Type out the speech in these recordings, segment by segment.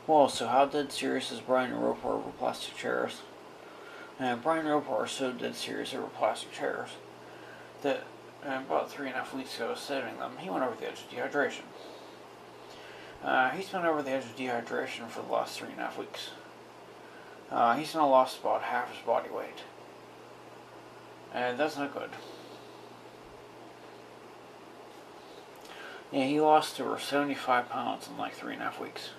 Well, so how dead serious is Bryan and Roper over plastic chairs? And Bryan and Roper are so dead serious over plastic chairs that about 3.5 weeks ago, saving them, he went over the edge of dehydration. He's been over the edge of dehydration for the last 3.5 weeks. He's now lost about half his body weight. And that's not good. Yeah, he lost over 75 pounds in like 3.5 weeks.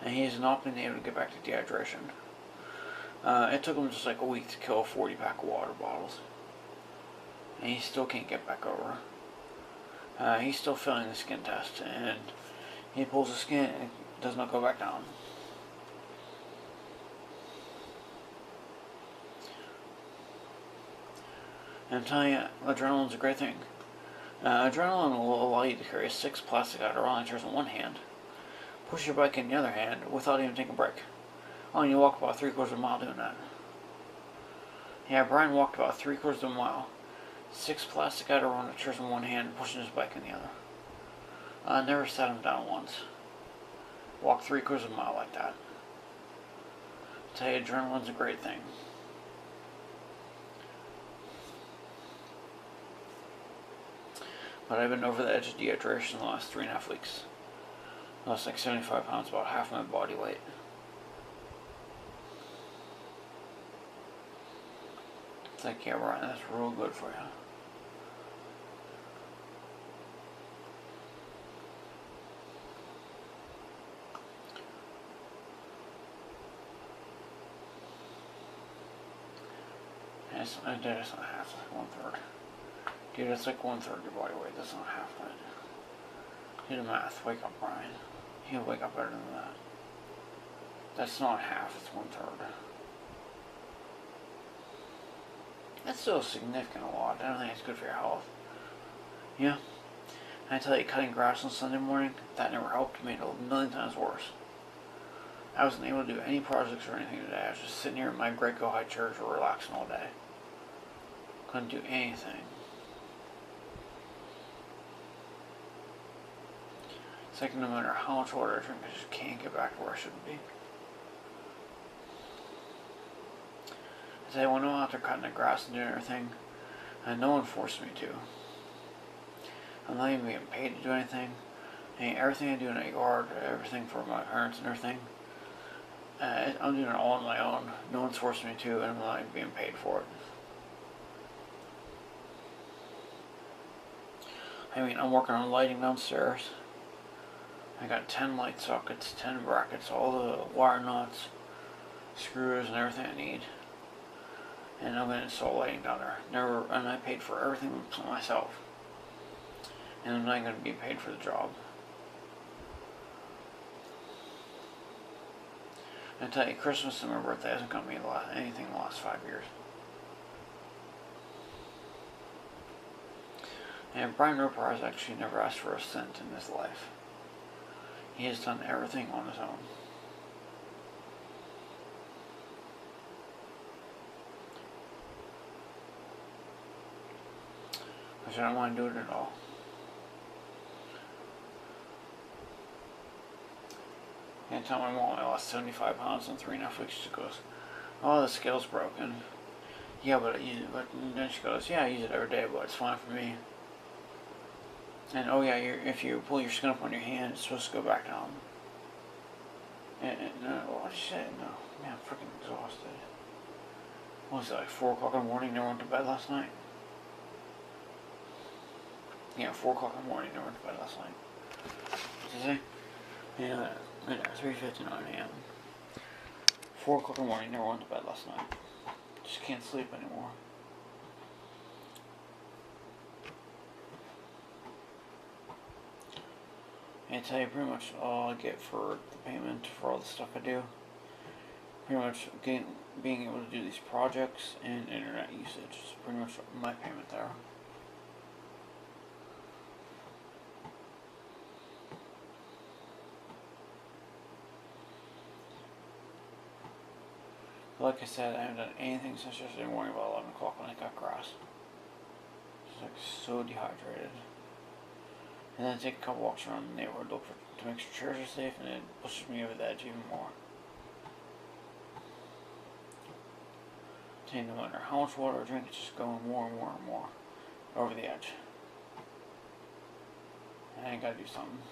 And he has not been able to get back to dehydration. It took him just like a week to kill a 40-pack of water bottles. And he still can't get back over. He's still failing the skin test, and he pulls the skin and it does not go back down. And I'm telling you, adrenaline's a great thing. Adrenaline will allow you to carry 6 plastic Adirondack in one hand, push your bike in the other hand without even taking a break. Oh, and you walk about 3/4 of a mile doing that. Yeah, Bryan walked about 3/4 of a mile, 6 plastic Adirondack chairs in one hand, pushing his bike in the other. Never sat him down once. Walked 3/4 of a mile like that. I tell you, adrenaline's a great thing. But I've been over the edge of dehydration in the last 3.5 weeks. I lost like 75 pounds, about half my body weight. It's like, yeah, Bryan, that's real good for you. That's not half, that's like 1/3. Dude, that's like 1/3 your body weight, that's not half that. Do the math, wake up, Bryan. He'll wake up better than that. That's not half, it's 1/3. That's still a significant lot. I don't think it's good for your health. Yeah. And I tell you, cutting grass on Sunday morning, that never helped. It made it a million times worse. I wasn't able to do any projects or anything today. I was just sitting here in my Graco high chair relaxing all day. Couldn't do anything. It's like no matter how much water I drink, I just can't get back to where I should be. I tell you, when I'm out there cutting the grass and doing everything, and no one forced me to. I'm not even getting paid to do anything. And everything I do in that yard, everything for my parents and everything, I'm doing it all on my own. No one's forced me to, and I'm not even being paid for it. I mean, I'm working on lighting downstairs. I got 10 light sockets, 10 brackets, all the wire nuts, screws, and everything I need. And I'm going to install lighting down there. And I paid for everything myself. And I'm not going to be paid for the job. I tell you, Christmas and my birthday hasn't got me anything in the last 5 years. And Bryan Roper has actually never asked for a cent in his life. He has done everything on his own. Which I don't want to do it at all. And tell my mom I lost 75 pounds in 3.5 weeks. She goes, "Oh, the scale's broken." Yeah, but then she goes, "Yeah, I use it every day, but it's fine for me." And oh yeah, if you pull your skin up on your hand, it's supposed to go back down. And what did she say? No, man, I'm freaking exhausted. What was it, like 4 o'clock in the morning? Never went to bed last night. Yeah, 4 o'clock in the morning. Never went to bed last night. What did you say? Yeah, 3:59 a.m. 4 o'clock in the morning. Never went to bed last night. Just can't sleep anymore. And I tell you, pretty much all I get for the payment for all the stuff I do, pretty much being able to do these projects and internet usage is pretty much my payment there. But like I said, I haven't done anything since yesterday morning about 11 o'clock when I got grass. Just like so dehydrated. And then take a couple walks around the neighborhood, to make sure chairs are safe, and it pushes me over the edge even more. No matter how much water I drink, it's just going more and more and more over the edge. And I gotta do something.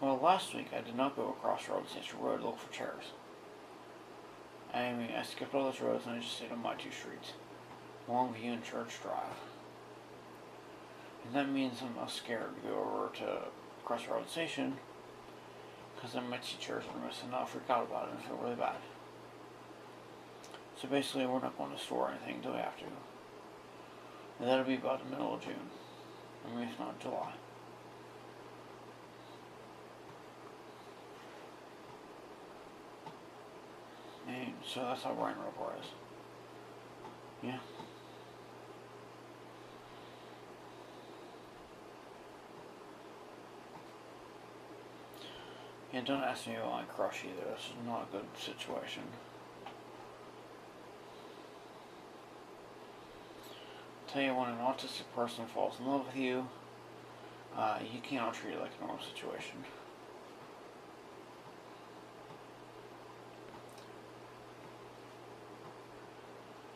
Well, last week I did not go across Central Road to look for chairs. I skipped all those roads and I just stayed on my two streets, Longview and Church Drive. And that means I'm not scared to go over to Crossroads Station, because I might see chairs I'm missing and I'll freak out about it and feel really bad. So basically, we're not going to store anything until we have to. And that'll be about the middle of June. I mean, if not July. And so that's how Bryan Report is. Yeah. Yeah, don't ask me about my crush either. This is not a good situation. Tell you, when an autistic person falls in love with you, you cannot treat it like a normal situation.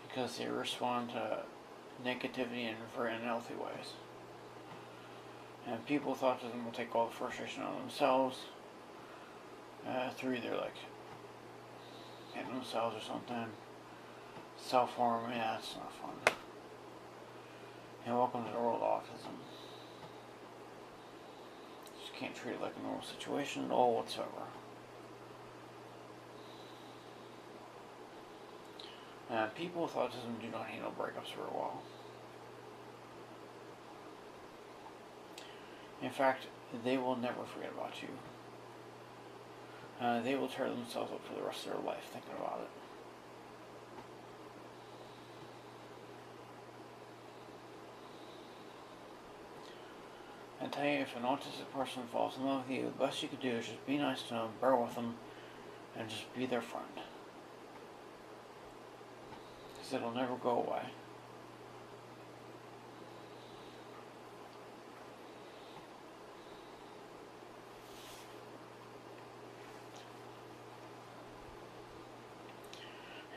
Because they respond to negativity in very unhealthy ways. And people with autism will take all the frustration out of themselves through either like hitting themselves or something. Self-harm, yeah, it's not fun. And welcome to the world of autism. Just can't treat it like a normal situation at all whatsoever. People with autism do not handle breakups very well. In fact, they will never forget about you. They will tear themselves up for the rest of their life thinking about it. I tell you, if an autistic person falls in love with you, the best you could do is just be nice to them, bear with them, and just be their friend. Because it'll never go away.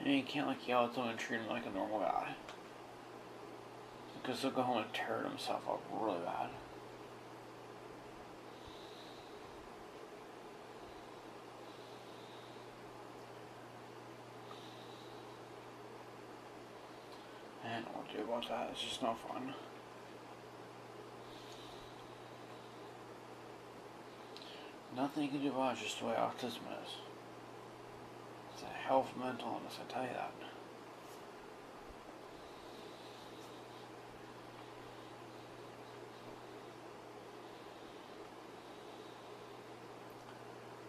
And you can't like yell at them and treat them like a normal guy. Because they'll go home and tear themselves up really bad. I don't know what to do about that. It's just no fun. Nothing you can do about it, just the way autism is. It's a hell of a mental illness, I tell you that.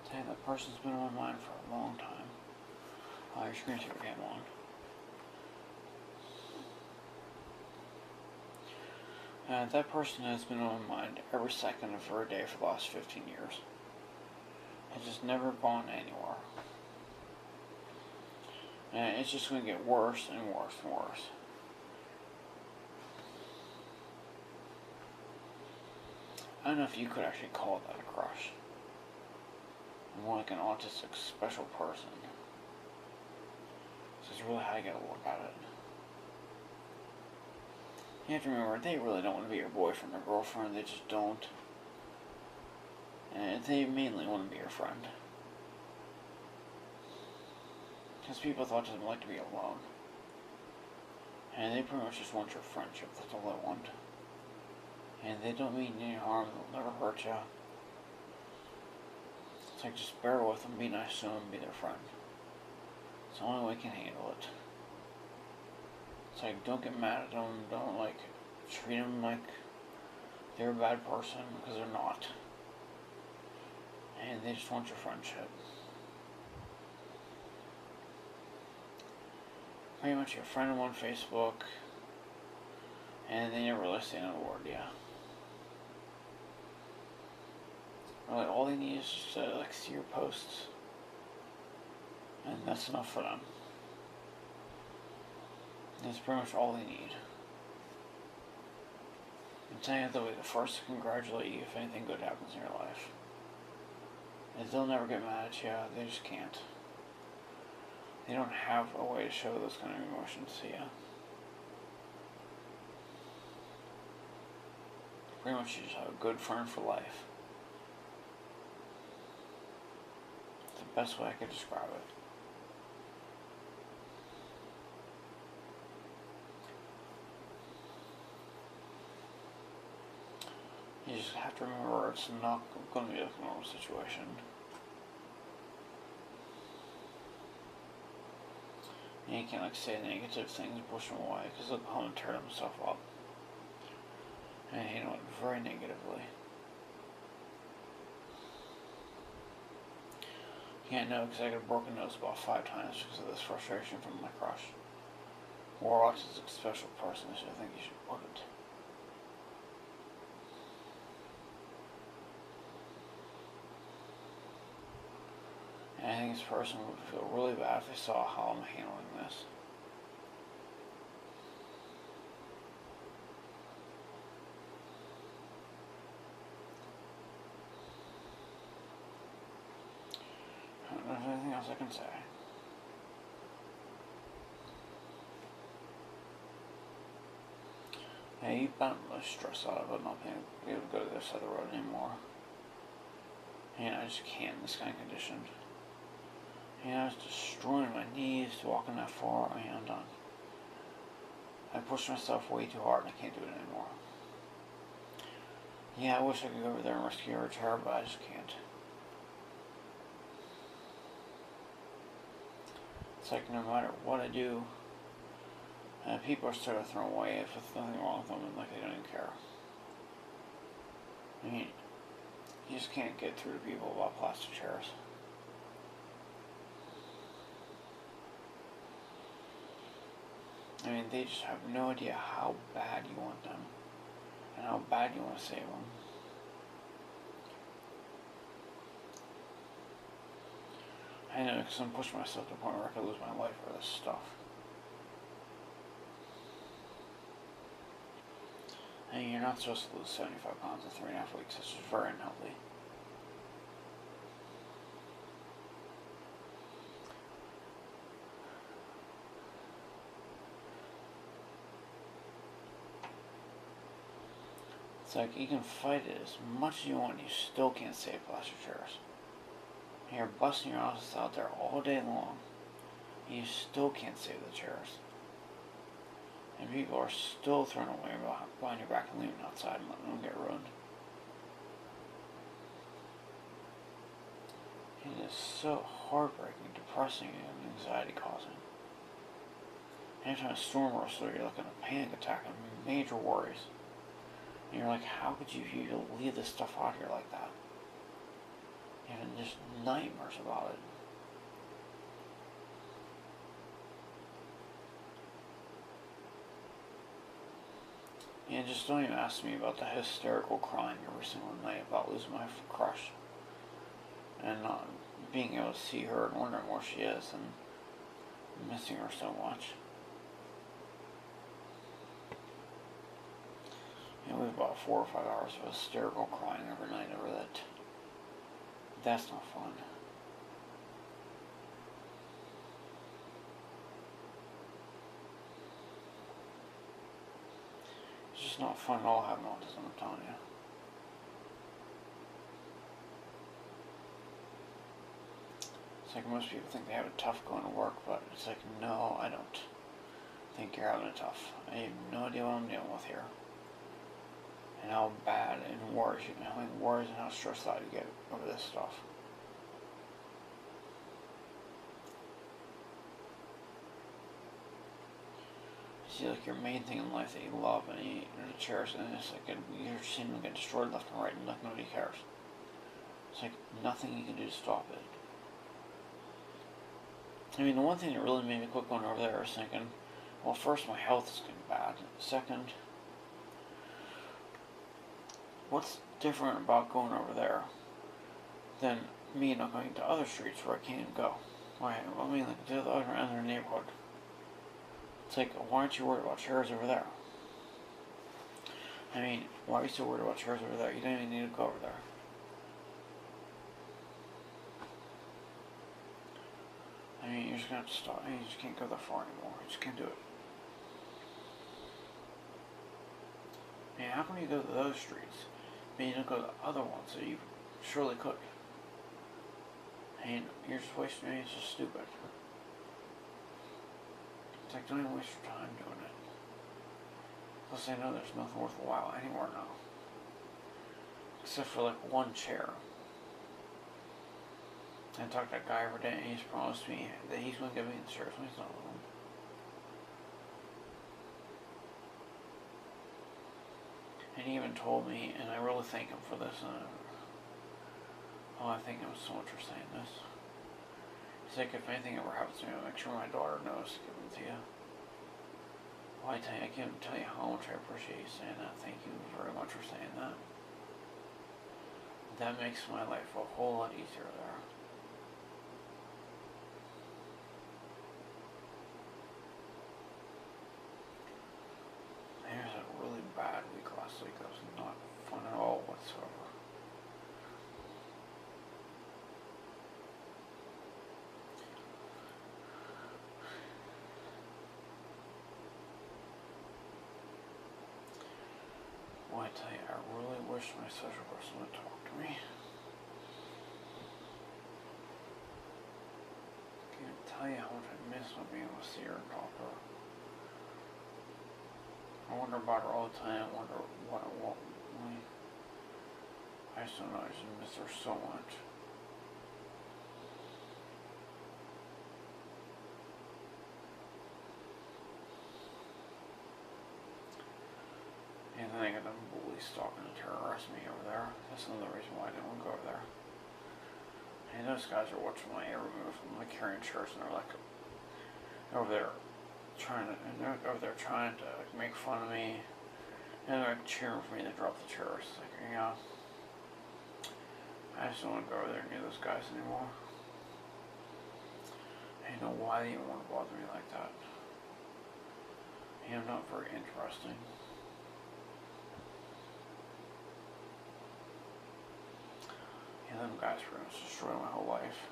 I tell you, that person's been on my mind for a long time. Your screensaver came on. That person has been on my mind every second of every day for the last 15 years. It's just never gone anywhere. And it's just going to get worse and worse and worse. I don't know if you could actually call that a crush. More like an autistic special person. So it's really how you gotta look at it. You have to remember, they really don't want to be your boyfriend or girlfriend, they just don't. And they mainly want to be your friend. Because people with autism like to be alone. And they pretty much just want your friendship, that's all they want. And they don't mean any harm, they'll never hurt you. It's like, just bear with them, be nice to them, be their friend. It's the only way you can handle it. It's like, don't get mad at them, don't like treat them like they're a bad person, because they're not. And they just want your friendship. Pretty much your friend on Facebook, and they never really say another word to you. Really, all they need is just to like see your posts, and that's enough for them. That's pretty much all they need. I'm saying that they'll be the first to congratulate you if anything good happens in your life. And they'll never get mad at you, they just can't. They don't have a way to show those kind of emotions to you. Pretty much you just have a good friend for life. It's the best way I could describe it. You just have to remember it's not going to be like a normal situation. And you can't like say negative things and push them away because they'll come and tear themselves up. And handle it very negatively. Can't know because I got a broken nose about 5 times because of this frustration from my crush. Or autistic special person, so I think you should put it. And I think this person would feel really bad if they saw how I'm handling this. I don't know if there's anything else I can say. Yeah, you've been really stressed out about not being able to go to this side of the road anymore. And I just can't in this kind of condition. And I was destroying my knees walking that far, and I'm done. I pushed myself way too hard and I can't do it anymore. Yeah, I wish I could go over there and rescue her chair, but I just can't. It's like no matter what I do, people are sort of thrown away if there's nothing wrong with them and like they don't even care. I mean, you just can't get through to people about plastic chairs. I mean, they just have no idea how bad you want them and how bad you want to save them. I know, because I'm pushing myself to the point where I could lose my life for this stuff. I mean, you're not supposed to lose 75 pounds in 3.5 weeks. It's just very unhealthy. It's like you can fight it as much as you want, you still can't save plastic chairs. And you're busting your asses out there all day long, and you still can't save the chairs. And people are still thrown away behind your back and leaving outside and letting them get ruined. It is so heartbreaking, depressing, and anxiety causing. Anytime a storm rolls through, you're looking at a panic attack and major worries. And you're like, how could you leave this stuff out here like that? You're having just nightmares about it. And just don't even ask me about the hysterical crying every single night about losing my crush. And not being able to see her and wondering where she is and missing her so much. You know, we have about 4 or 5 hours of hysterical crying every night over that. That's not fun. It's just not fun at all having autism, I'm telling you. It's like most people think they have it tough going to work, but it's like, no, I don't think you're having it tough. I have no idea what I'm dealing with here. And how bad and worse, how many worries and how stressed out you get over this stuff. You see, like, your main thing in life that you love and you cherish, and it's like you're seeing them get destroyed left and right, and like nobody cares. It's like nothing you can do to stop it. I mean, the one thing that really made me quit going over there was thinking, well, first, my health is getting bad. Second, what's different about going over there than me not going to other streets where I can't even go? I mean, like to the other end of the neighborhood. It's like, why aren't you worried about chairs over there? I mean, why are you so worried about chairs over there? You don't even need to go over there. I mean, you're just gonna have to stop. I mean, you just can't go that far anymore. You just can't do it. I mean, how come you go to those streets, but you don't go to the other ones that you surely could? I mean, you're just wasting. I mean, it's just stupid. It's like, don't even waste your time doing it. Plus, I know there's nothing worthwhile anywhere now, except for like one chair. I talked to that guy every day, and he's promised me that he's going to give me the chairs when he's not with them. And he even told me, and I really thank him for this, I thank him so much for saying this. He's like, if anything ever happens to me, I'll make sure my daughter knows to give them to you. Well, I tell you, I can't tell you how much I appreciate you saying that. Thank you very much for saying that. That makes my life a whole lot easier there. There's a really bad week last week. That was not fun at all whatsoever. Well, I tell you, I really wish my social person would talk to me. I can't tell you how much I miss not being able to see her and talk to her. I wonder about her all the time. I wonder what I want. I just don't know. I just miss her so much. And then I got them bullies stalking and terrorizing me over there. That's another reason why I didn't want to go over there. And those guys are watching my every move. I'm like carrying shirts, and they're like over there trying to like, make fun of me, and they're like cheering for me to drop the chairs. Like, you know, I just don't want to go over there near those guys anymore. I don't know why they even want to bother me like that. I'm not very interesting. Yeah, them guys pretty much destroyed my whole life.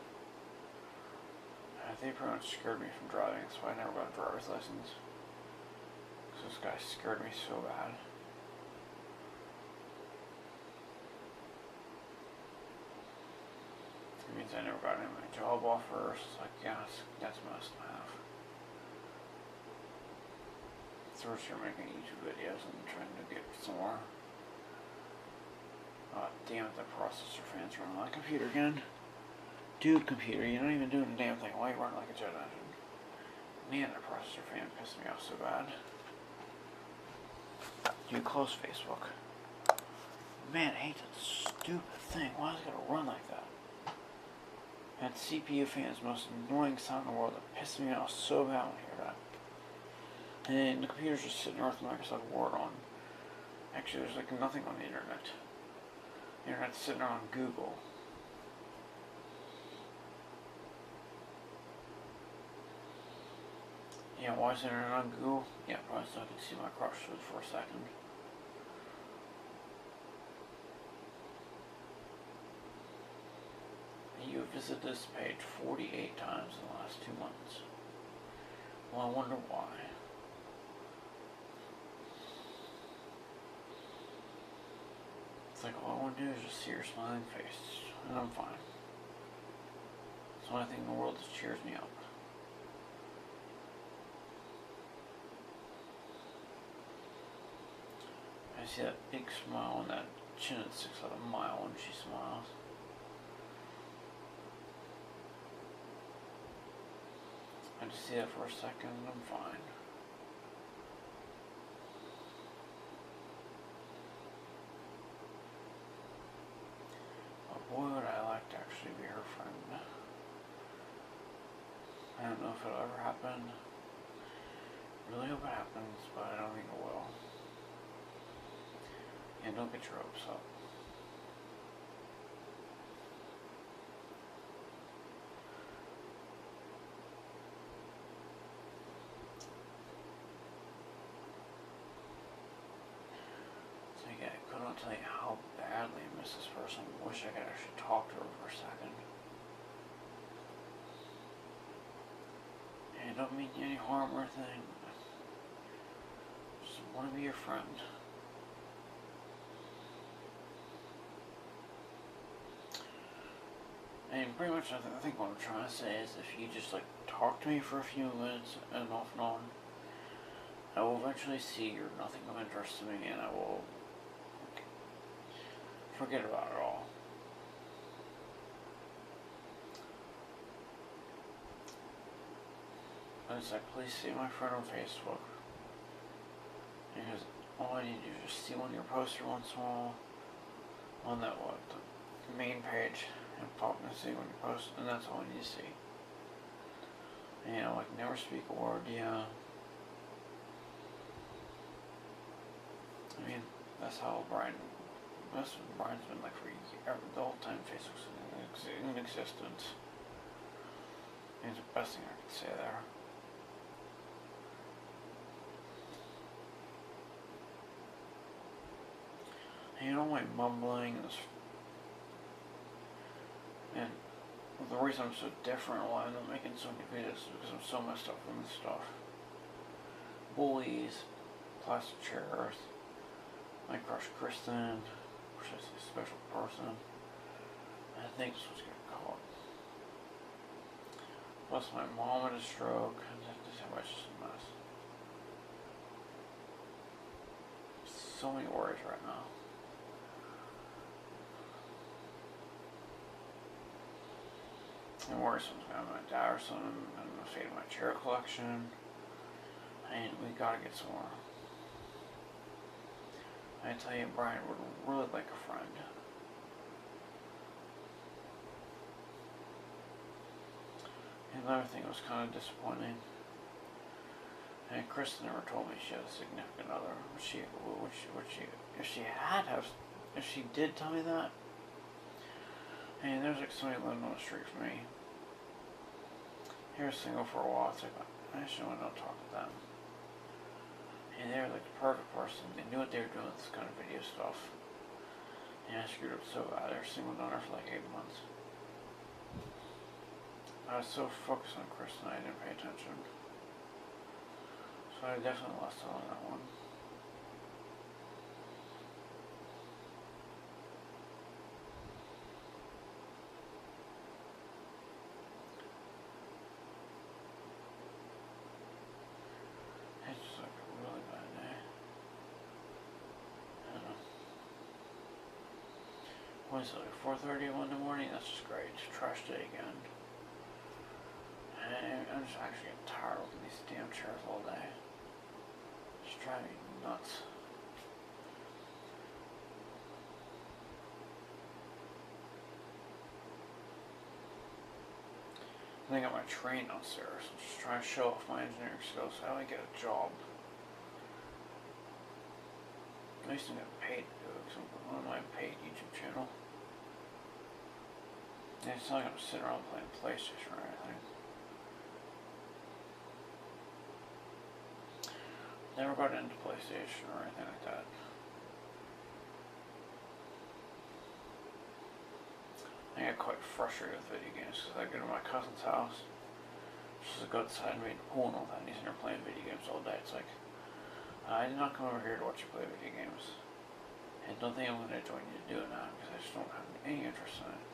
They pretty much scared me from driving, that's why I never got a driver's license. Because those guys scared me so bad. It means I never got any of my job offers. It's like, yeah, that's messed up. First you're making YouTube videos and trying to get somewhere. Oh, damn it, that processor fan's running on my computer again. Dude, computer, you're not even doing a damn thing. Why are you running like a jet engine? Man, that processor fan pissed me off so bad. Dude, close Facebook. Man, I hate that stupid thing. Why is it gotta run like that? That CPU fan is the most annoying sound in the world. That pisses me off so bad when I hear that. And then the computer's just sitting there with Microsoft Word on. Actually, there's like nothing on the internet. The internet's sitting there on Google. Yeah, why is the internet on Google? Yeah, probably so I can see my crotch for a second. You have visited this page 48 times in the last 2 months. Well, I wonder why. It's like all I want to do is just see your smiling face, and I'm fine. It's the only thing in the world that cheers me up. I see that big smile and that chin that sticks out a mile when she smiles. I just see that for a second and I'm fine. But boy, would I like to actually be her friend. I don't know if it'll ever happen. Really hope it happens, but I don't think it will. And don't get your hopes up. cannot tell you how badly I miss this person. Wish I could actually talk to her for a second. And I don't mean any harm or anything. Just want to be your friend. And pretty much I think what I'm trying to say is if you just like talk to me for a few minutes and off and on, I will eventually see you're nothing of interest to me and I will forget about it all. And it's like, please see my friend on Facebook. Because all I need to do is just see one of your posts every once in a while on that the main page and pop and see when you post, and that's all I need to see. And, you know, like never speak a word, yeah. I mean, that's how Bryan's been like for the whole time Facebook's in existence. I think it's the best thing I could say there. And you know, my mumbling and the reason I'm so different, why I'm not making so many videos, is because I'm so messed up from this stuff. Bullies, plastic chairs, my crush Kristen, which is a special person. I think this was getting caught. Plus my mom had a stroke, and this is just a mess. So many worries right now. And worse, I'm gonna die or something. I'm gonna fade my chair collection, and we gotta get somewhere. I tell you, Bryan would really like a friend. And another thing that was kind of disappointing. And Kristen never told me she had a significant other. If she did tell me that, and there's like somebody living on the street from me. They were single for a while. It's like, I just don't want to talk to them. And they were like the perfect person. They knew what they were doing with this kind of video stuff. And I screwed up so bad. They were single on her for like 8 months. I was so focused on Kristen, I didn't pay attention. So I definitely lost out on that one. It's just like a really bad day. I don't know. What is it, like 4:31 in the morning? That's just great. Trash day again. And I'm just actually getting tired of these damn chairs all day. It's driving me nuts. I got my train downstairs. I'm just trying to show off my engineering skills. How do I get a job? I used to get paid to do it because I'm on my paid YouTube channel. And it's not like I'm sitting around playing PlayStation or anything. Never got into PlayStation or anything like that. I get quite frustrated with video games because I go to my cousin's house. She's like, go outside and read the pool and all that, and he's in there playing video games all day. It's like, I did not come over here to watch you play video games. And don't think I'm going to join you to do it now because I just don't have any interest in it.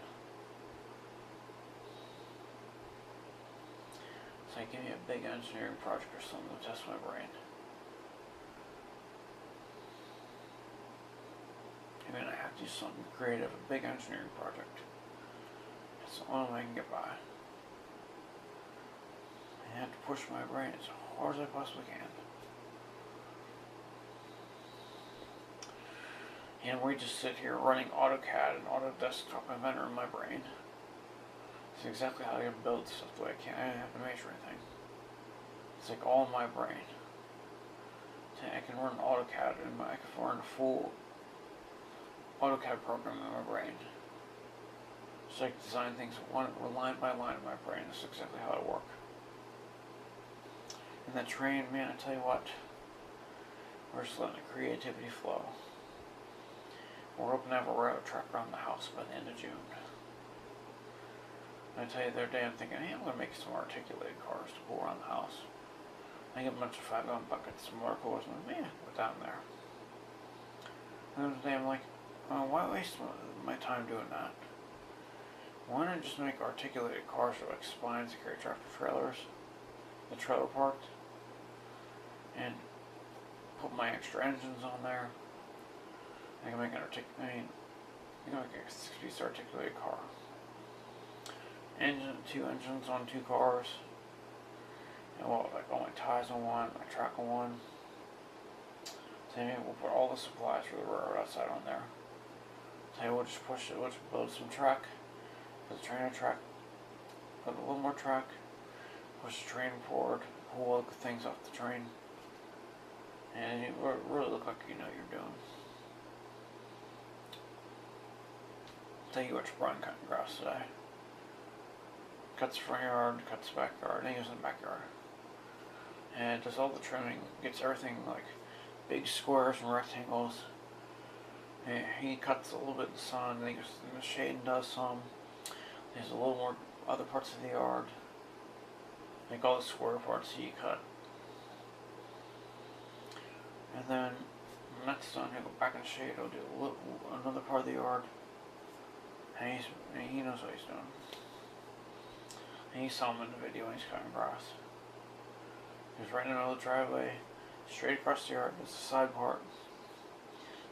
It's like, give me a big engineering project or something to test my brain. I mean, I have to do something creative, a big engineering project. It's the only way I can get by. I have to push my brain as hard as I possibly can. And we just sit here running AutoCAD and Autodesktop Inventor in my brain. It's exactly how I can build stuff the way I can. I don't have to measure anything. It's like all in my brain. I can run AutoCAD and I can run a full AutoCAD program in my brain. So I can design things line by line in my brain. That's exactly how it works. And that train, man, I tell you what, we're just letting the creativity flow. We're hoping to have a railroad track around the house by the end of June. And I tell you the other day, I'm thinking, hey, I'm going to make some articulated cars to pull around the house. I get a bunch of 5-gallon buckets, some water coolers, and put that in there. And the other day, I'm like, why waste my time doing that? Why not just make articulated cars with like spines that carry tractor trailers, the trailer parked, and put my extra engines on there. I can make an you can make a 6-piece articulated car. Two engines on 2 cars. And like all my ties on one, my track on one. So maybe we'll put all the supplies for the railroad outside on there. So we'll just push it, we'll just build some track, put the train on track, put a little more track, push the train forward, pull all the things off the train, and it will really look like you know what you're doing. Tell you what, Bryan cutting grass today. Cuts the front yard, cuts the backyard, and he goes in the backyard. And does all the trimming, gets everything like big squares and rectangles. And he cuts a little bit in the sun, then he goes in the shade and does some. There's a little more other parts of the yard. Like all the square parts he cut. And then when that's done, he'll go back in the shade, he'll do another part of the yard. And he knows what he's doing. And you saw him in the video when he's cutting grass. He was right in the middle of the driveway, straight across the yard. It's the side part.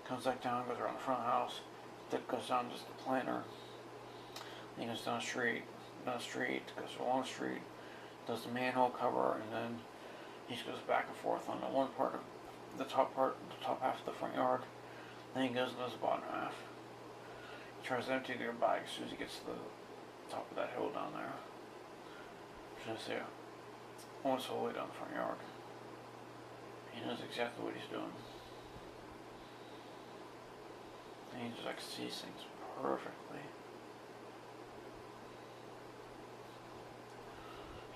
Comes back down, goes around the front of the house. That goes down just the planter. Then he goes down the street, goes along the street, does the manhole cover, and then he just goes back and forth on the one part of the top half of the front yard. Then he goes and does the bottom half. He tries to empty their bag as soon as he gets to the top of that hill down there. Just there, almost all the way down the front yard. He knows exactly what he's doing. And he just like sees things perfectly.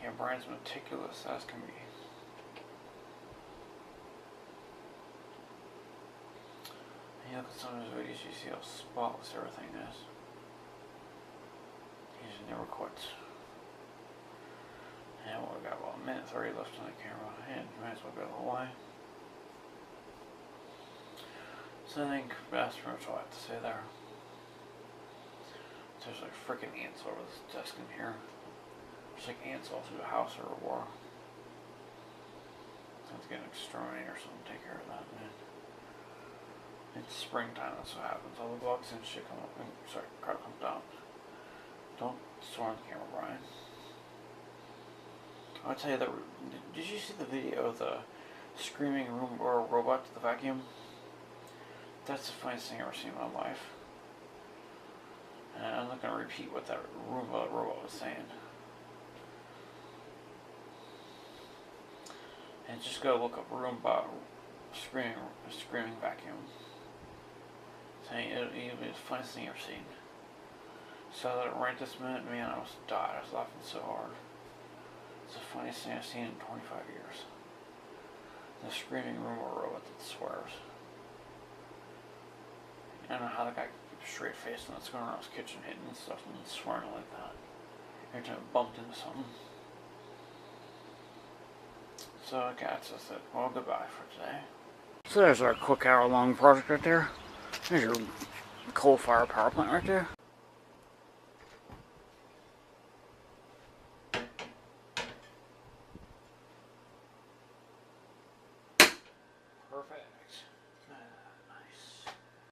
Yeah, Bryan's meticulous as can be. And you look at some of his videos, you see how spotless everything is. He just never quits. And we've got about a minute 30 left on the camera, and might as well go the whole way. So I think that's pretty much all I have to say there. There's like freaking ants over this desk in here. There's like ants all through the house or a war. I have to get an exterminator or something to take care of that, man. It's springtime, that's what happens. All the bugs and shit come up and crap comes down. Don't storm the camera, Bryan. I'll tell you that. Did you see the video of the screaming Roomba robot to the vacuum? That's the funniest thing I've ever seen in my life. And I'm not going to repeat what that Roomba robot was saying. And just go look up Roomba screaming vacuum. Saying it'll be the funniest thing I've ever seen. So that right this minute, man, I almost died. I was laughing so hard. It's the funniest thing I've seen in 25 years. The screaming Roomba robot that swears. I don't know how the guy could keep a straight face and that's going around his kitchen hitting and stuff and swearing like that. Every time it bumped into something. So, okay, that's just it. Well, goodbye for today. So there's our quick hour-long project right there. There's your coal-fired power plant right there. Perfect.